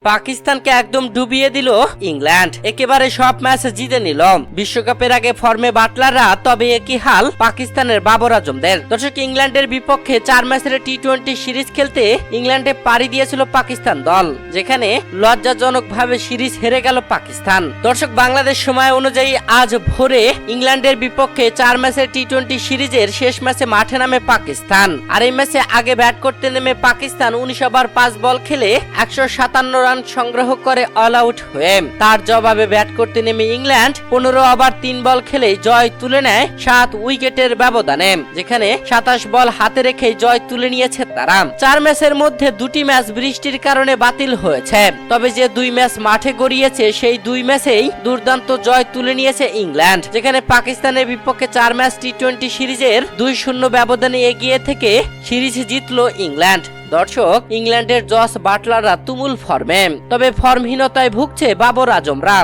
পাকিস্তানকে একদম ডুবিয়ে দিল ইংল্যান্ড, একেবারে সব ম্যাচ জিতে নিল। বিশ্বকাপের আগে ফর্মে বাটলাররা, তবে একই হাল পাকিস্তানের বাবর আজমদের। দর্শক, ইংল্যান্ডের বিপক্ষে 4 ম্যাচের টি-20 সিরিজ খেলতে ইংল্যান্ডে পাড়ি দিয়েছিল পাকিস্তান দল, যেখানে লজ্জাজনকভাবে সিরিজ হেরে গেল পাকিস্তান। দর্শক, বাংলাদেশ সময় অনুযায়ী আজ ভোরে ইংল্যান্ডের বিপক্ষে 4 ম্যাচের টি-20 সিরিজের শেষ ম্যাচে মাঠে নামে পাকিস্তান। আর এই ম্যাচে আগে ব্যাট করতে নেমে পাকিস্তান 19 ওভার 5 বল খেলে 157 রান সংগ্রহ করে অল আউট হয়ে, তার জবাবে ব্যাট করতে নেমে ইংল্যান্ড 15 ওভার 3 বল খেলে জয় তুলে নেয় 7 উইকেটের ব্যবধানে, যেখানে 27 বল হাতে রেখে জয় তুলে নিয়েছে তারা। 4 ম্যাচের মধ্যে 2টি ম্যাচ বৃষ্টির কারণে বাতিল হয়েছে, তবে যে 2 ম্যাচ মাঠে গড়িয়েছে সেই 2 ম্যাচেই দুর্দান্ত জয় তুলে নিয়েছে ইংল্যান্ড, যেখানে পাকিস্তানের বিপক্ষে 4 ম্যাচ টি-20 সিরিজের 2-0 ব্যবধানে এগিয়ে থেকে সিরিজ জিতলো ইংল্যান্ড। দর্শক, ইংল্যান্ডের জস বাটলাররা তুমুল ফর্মে, তবে ফর্মহীনতায় ভুগছে বাবর আজমরা।